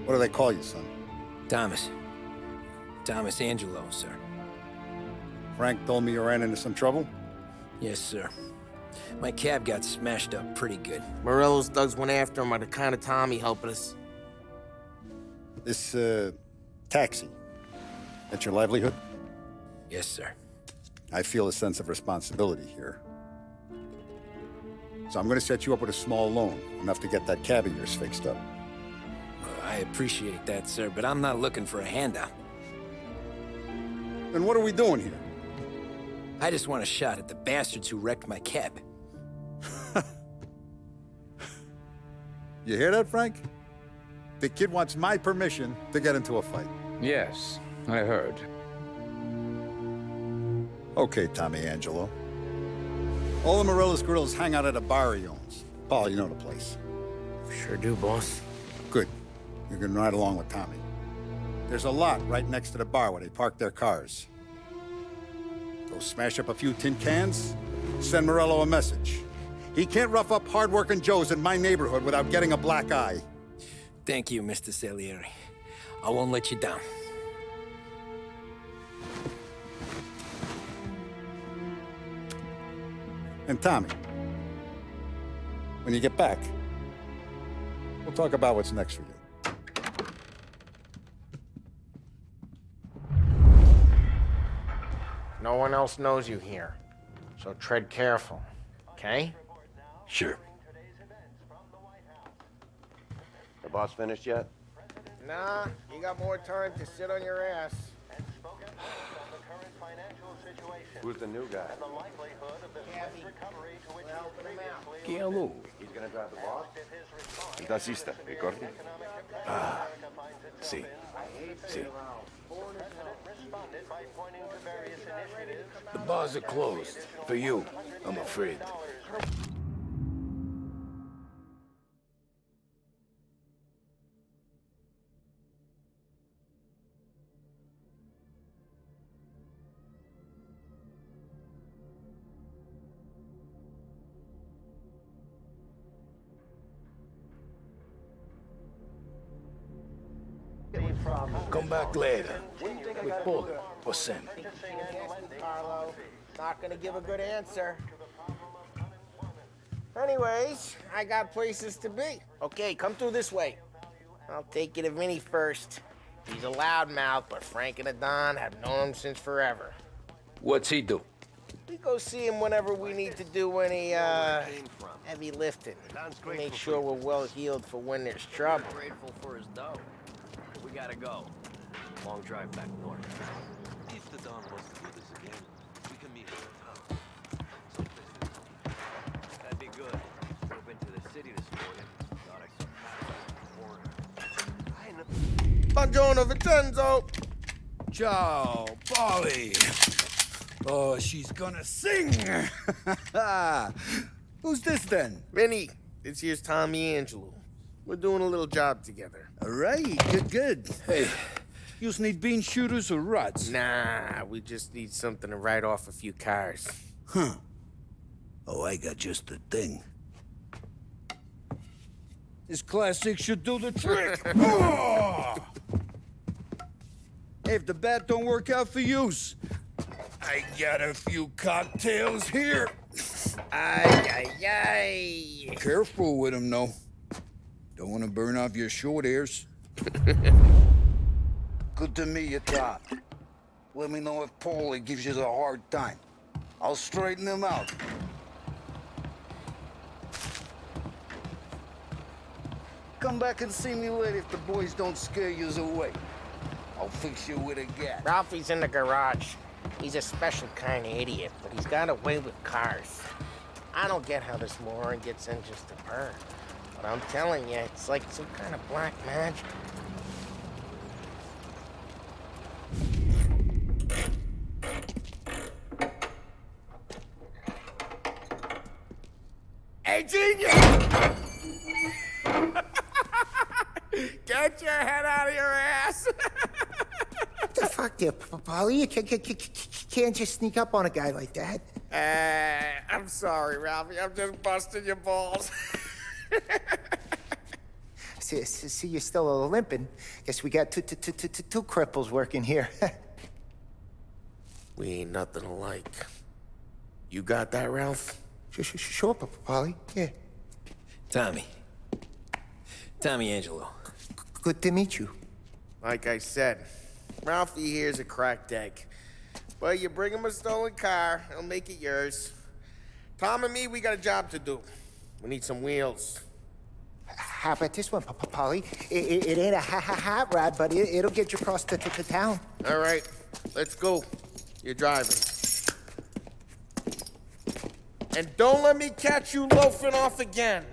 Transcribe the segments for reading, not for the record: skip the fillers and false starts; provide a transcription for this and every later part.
What do they call you, son? Thomas. Thomas Angelo, sir. Frank told me you ran into some trouble? Yes, sir. My cab got smashed up pretty good. Morello's thugs went after him by the kind of Tommy helping us. This, taxi, that's your livelihood? Yes, sir. I feel a sense of responsibility here. So I'm gonna set you up with a small loan, enough to get that cab of yours fixed up. I appreciate that, sir, but I'm not looking for a handout. Then what are we doing here? I just want a shot at the bastards who wrecked my cab. You hear that, Frank? The kid wants my permission to get into a fight. Yes, I heard. Okay, Tommy Angelo. All the Morello's girls hang out at a bar he owns. Paul, you know the place. Sure do, boss. Good. You can ride along with Tommy. There's a lot right next to the bar where they park their cars. Go smash up a few tin cans, send Morello a message. He can't rough up hard-working Joes in my neighborhood without getting a black eye. Thank you, Mr. Salieri. I won't let you down. And Tommy, when you get back, we'll talk about what's next for you. No one else knows you here, so tread careful, okay? Sure. The boss finished yet? Nah, you got more time to sit on your ass. Who's the new guy? ¿Quién es Lou? He's gonna drive the boss? Il tassista, ricordi? Sí. Sí. The bars are closed. For you, I'm afraid. Come back later. With Paul or Sam. Carlo, not gonna give a good answer. Anyways, I got places to be. Okay, come through this way. I'll take you to Vinny first. He's a loudmouth, but Frank and the Don have known him since forever. What's he do? We go see him whenever we need to do any, heavy lifting. We make sure we're well healed for when there's trouble. Grateful for his dough. We gotta go. Long drive back north. If the Don wants to do this again, we can meet at the town. Someplace. That'd be good. Drove into the city this morning. Thought I saw passengers on the corner. Buongiorno, Vincenzo! Ciao, Polly. Oh, she's gonna sing. Who's this then? Vinny, this here's Tommy Angelo. We're doing a little job together. All right, good. Hey, you need bean shooters or rods? Nah, we just need something to write off a few cars. Huh. Oh, I got just the thing. This classic should do the trick. Oh! Hey, if the bat don't work out for yous, I got a few cocktails here. Ay. Careful with them, though. Don't want to burn off your short hairs. Good to meet you, Todd. Let me know if Paulie gives you a hard time. I'll straighten him out. Come back and see me later if the boys don't scare yous away. I'll fix you with a gat. Ralphie's in the garage. He's a special kind of idiot, but he's got a way with cars. I don't get how this moron gets engines to burn. But I'm telling you, it's like some kind of black magic. Hey, genius! Get your head out of your ass! The fuck there, Paulie? You can't just sneak up on a guy like that. I'm sorry, Ralphie. I'm just busting your balls. See, you're still limping. Guess we got two cripples working here. We ain't nothing alike. You got that, Ralph? Sure, Paulie. Yeah. Tommy Angelo. Good to meet you. Like I said, Ralphie here's a cracked egg. But you bring him a stolen car, he'll make it yours. Tom and me, we got a job to do. We need some wheels. How about this one, Paulie? It ain't a hot rod, but it'll get you across to town. All right, let's go. You're driving. And don't let me catch you loafing off again.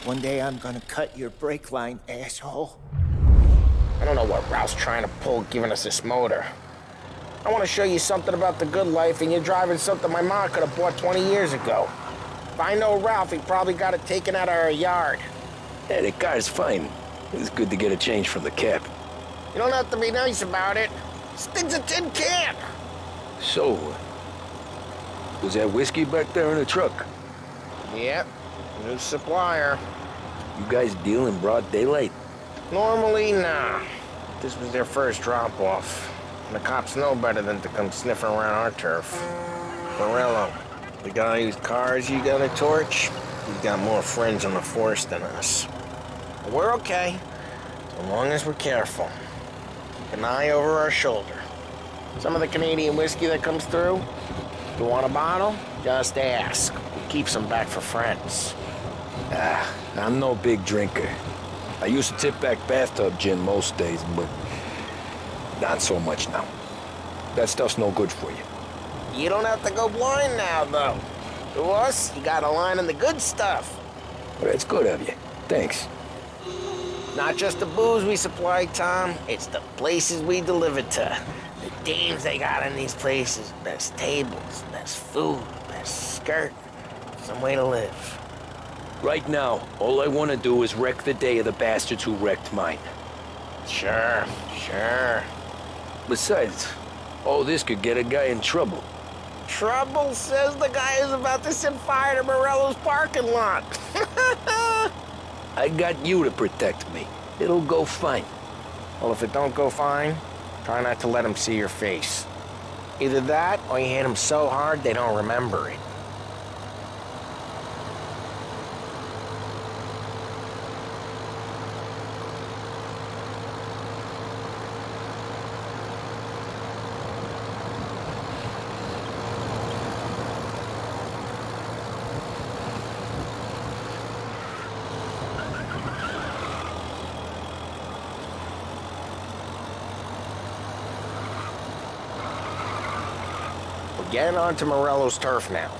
One day I'm gonna cut your brake line, asshole. I don't know what Ralph's trying to pull giving us this motor. I want to show you something about the good life, and you're driving something my mom could have bought 20 years ago. If I know Ralph, he probably got it taken out of our yard. Yeah, the car's fine. It's good to get a change from the cab. You don't have to be nice about it. Stig's a tin can. So, was that whiskey back there in the truck? Yep, new supplier. You guys deal in broad daylight? Normally, nah. This was their first drop-off. And the cops know better than to come sniffing around our turf. Morello, the guy whose cars you got a torch, he's got more friends on the force than us. But we're okay, as long as we're careful. Keep an eye over our shoulder. Some of the Canadian whiskey that comes through, you want a bottle? Just ask. We keep some back for friends. I'm no big drinker. I used to tip back bathtub gin most days, but not so much now. That stuff's no good for you. You don't have to go blind now, though. To us, you got a line in the good stuff. Well, that's good of you. Thanks. Not just the booze we supply, Tom. It's the places we deliver to. The dames they got in these places. Best tables, best food, best skirt. Some way to live. Right now, all I want to do is wreck the day of the bastards who wrecked mine. Sure. Besides, all this could get a guy in trouble. Trouble, says the guy who's about to set fire to Morello's parking lot. I got you to protect me. It'll go fine. Well, if it don't go fine, try not to let them see your face. Either that, or you hit them so hard they don't remember it. Getting onto Morello's turf now.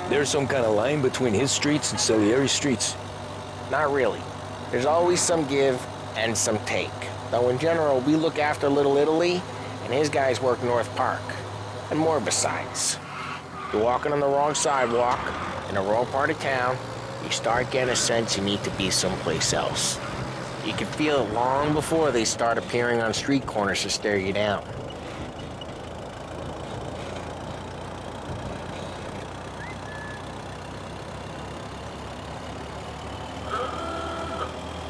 There's some kind of line between his streets and Salieri's streets. Not really. There's always some give and some take. Though in general, we look after Little Italy, and his guys work North Park. And more besides. You're walking on the wrong sidewalk, in the wrong part of town, you start getting a sense you need to be someplace else. You can feel it long before they start appearing on street corners to stare you down.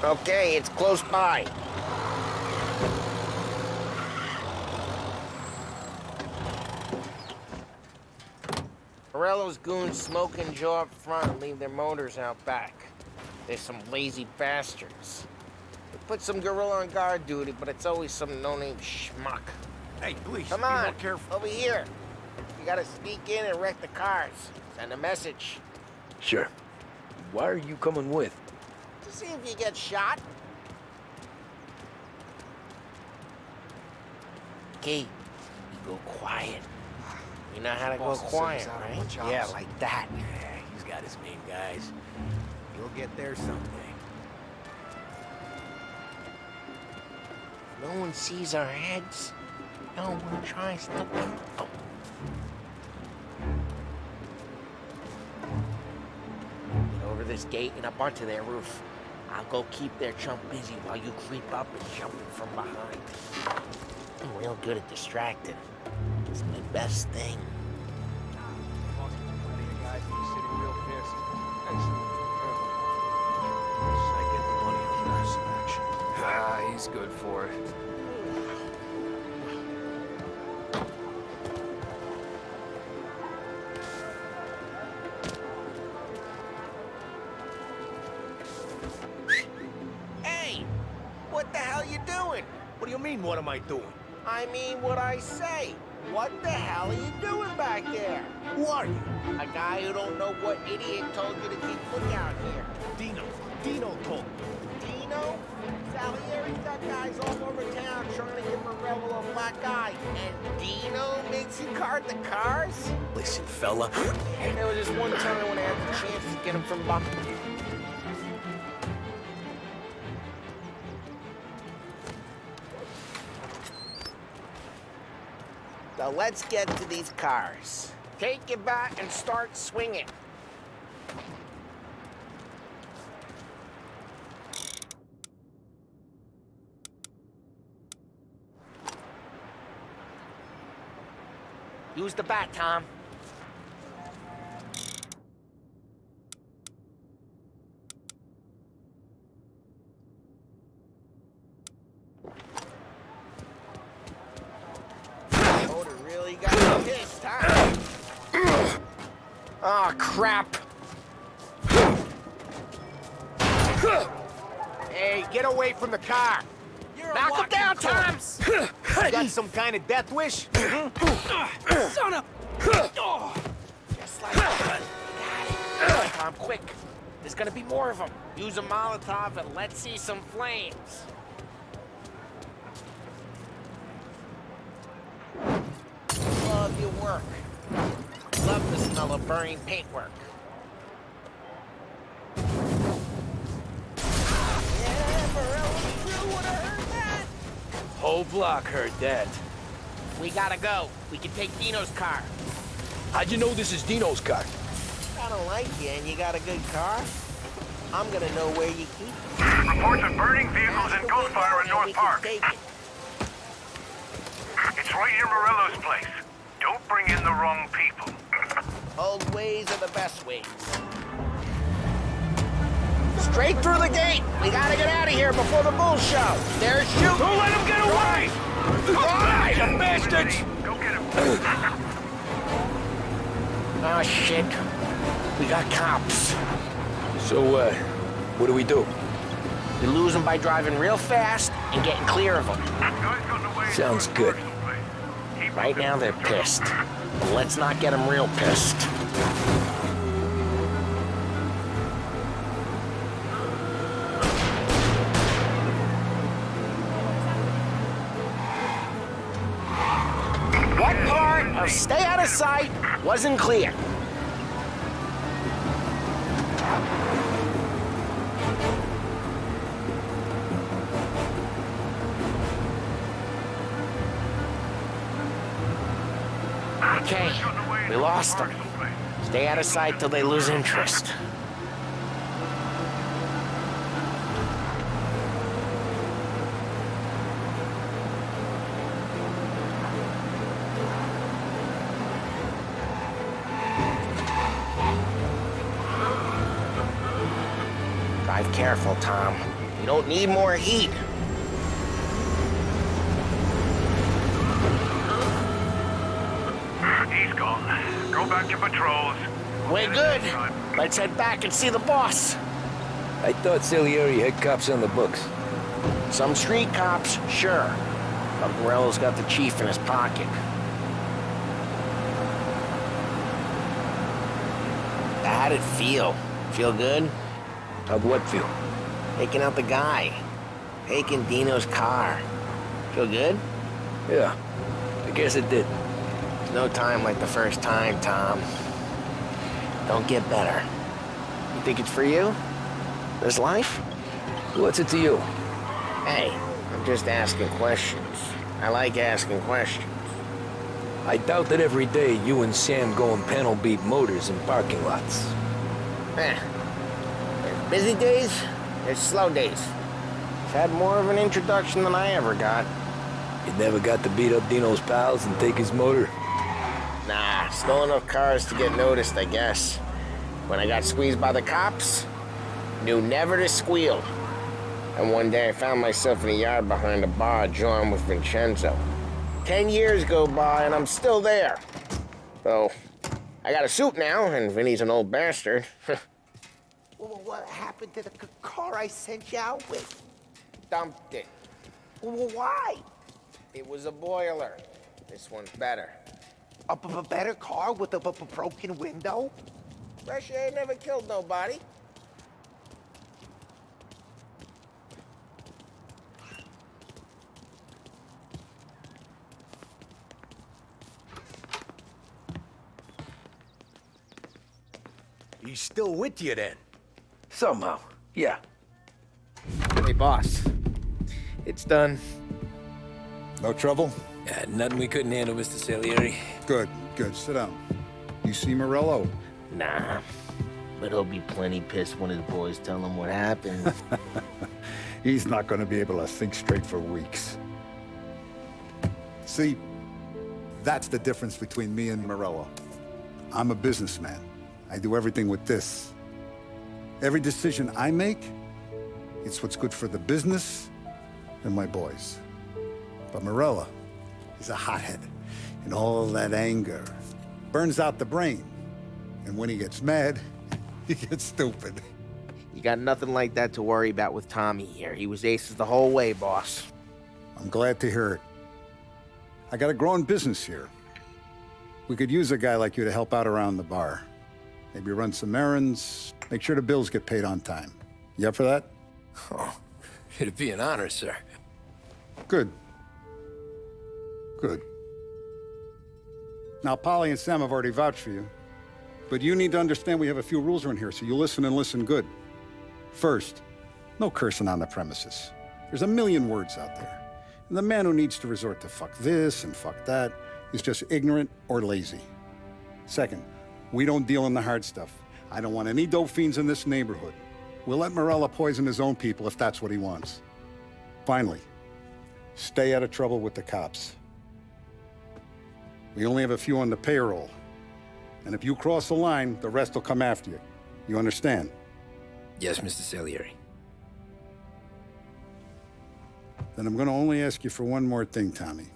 Okay, it's close by. Morello's goons smoke and jaw up front and leave their motors out back. They're some lazy bastards. They put some gorilla on guard duty, but it's always some no-name schmuck. Hey, please, Come be on, more careful. over here. You gotta sneak in and wreck the cars. Send a message. Sure. Why are you coming with? To see if you get shot. Key, you go quiet. You know how to go quiet, right? Yeah, like that. Yeah, he's got his main guys. You'll get there someday. No one sees our heads. No one tries to hurt them. Get over this gate and up onto their roof. I'll go keep their chump busy while you creep up and jump in from behind. I'm real good at distracting. It's my best thing. fast. Excellent. I get the money over some action. Ah, he's good for it. Hey! What the hell you doing? What do you mean, what am I doing? I mean what I say. What the hell are you doing back there? Who are you? A guy who don't know what idiot told you to keep lookout here. Dino told me. Dino? Salieri's got guys all over town trying to give Morello a black eye. And Dino makes you cart the cars? Listen, fella. There was this one time when I had the chance to get him from behind. So let's get to these cars. Take your bat and start swinging. Use the bat, Tom. Motor really got pissed, huh? Oh, crap. Hey, get away from the car. Knock him down, Toms! You got some kind of death wish? Son of... Just like that. Got it. Tom, quick. There's gonna be more of them. Use a Molotov and let's see some flames. Love your work. Love the smell of burning paintwork. Yeah, Morello, you would have heard that. Whole block heard that. We gotta go. We can take Dino's car. How'd you know this is Dino's car? I don't like you and you got a good car. I'm gonna know where you keep it. Reports of burning vehicles and gunfire in North Park. It's right near Morello's place. Don't bring in the wrong people. Old ways are the best ways. Straight through the gate. We gotta get out of here before the bull show. They're shooting. Don't let him get away! Why? You bastards! Go get him. Oh, shit. We got cops. So, what do we do? We lose them by driving real fast and getting clear of them. Sounds good. Right now, they're pissed. But let's not get them real pissed. What part of stay out of sight wasn't clear? Okay, we lost them. Stay out of sight till they lose interest. Drive careful, Tom. You don't need more heat. He's gone. Go back to patrols. We're good. Let's head back and see the boss. I thought Salieri had cops on the books. Some street cops, sure. But Morello's got the chief in his pocket. How'd it feel? Feel good? How'd what feel? Taking out the guy. Taking Dino's car. Feel good? Yeah, I guess it did. There's no time like the first time, Tom. Don't get better. You think it's for you? This life? What's it to you? Hey, I'm just asking questions. I like asking questions. I doubt that every day you and Sam go and panel beat motors in parking lots. There's busy days, there's slow days. I've had more of an introduction than I ever got. You never got to beat up Dino's pals and take his motor? Nah, stole enough cars to get noticed, I guess. When I got squeezed by the cops, knew never to squeal. And one day I found myself in the yard behind a bar drawing with Vincenzo. 10 years go by and I'm still there. So, I got a suit now, and Vinny's an old bastard. Well, what happened to the car I sent you out with? Dumped it. Well, why? It was a boiler. This one's better. A better car with a broken window? Fresh air never killed nobody. He's still with you then? Somehow, yeah. Hey, boss. It's done. No trouble? Nothing we couldn't handle, Mr. Salieri. Good, good. Sit down. You see Morello? Nah. But he'll be plenty pissed when his boys tell him what happened. He's not going to be able to think straight for weeks. See, that's the difference between me and Morello. I'm a businessman. I do everything with this. Every decision I make, it's what's good for the business and my boys. But Morello, he's a hothead. And all that anger burns out the brain. And when he gets mad, he gets stupid. You got nothing like that to worry about with Tommy here. He was aces the whole way, boss. I'm glad to hear it. I got a growing business here. We could use a guy like you to help out around the bar. Maybe run some errands, make sure the bills get paid on time. You up for that? Oh, it'd be an honor, sir. Good. Good. Now, Polly and Sam have already vouched for you. But you need to understand we have a few rules around here, so you listen and listen good. First, no cursing on the premises. There's a million words out there. And the man who needs to resort to fuck this and fuck that is just ignorant or lazy. Second, we don't deal in the hard stuff. I don't want any dope fiends in this neighborhood. We'll let Morello poison his own people if that's what he wants. Finally, stay out of trouble with the cops. We only have a few on the payroll. And if you cross the line, the rest will come after you. You understand? Yes, Mr. Salieri. Then I'm gonna only ask you for one more thing, Tommy.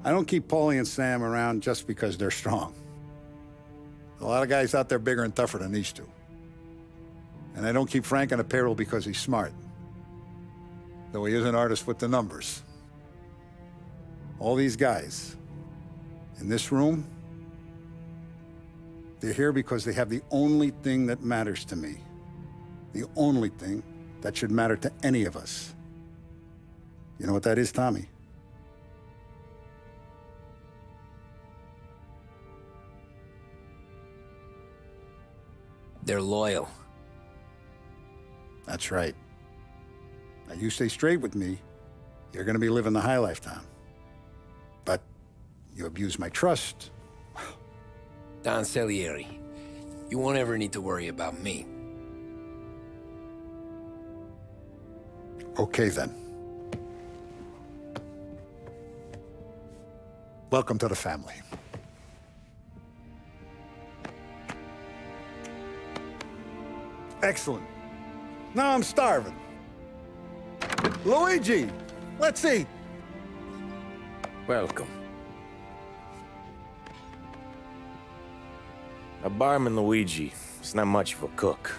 I don't keep Paulie and Sam around just because they're strong. A lot of guys out there bigger and tougher than these two. And I don't keep Frank on a payroll because he's smart. Though he is an artist with the numbers. All these guys in this room, they're here because they have the only thing that matters to me. The only thing that should matter to any of us. You know what that is, Tommy? They're loyal. That's right. Now, you stay straight with me, you're gonna be living the high life, Tom. But you abuse my trust. Don Salieri, you won't ever need to worry about me. Okay, then. Welcome to the family. Excellent. Now I'm starving. Luigi, let's eat. Welcome. Now, barman Luigi is not much of a cook.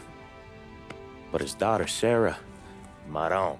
But his daughter, Sarah, Maron,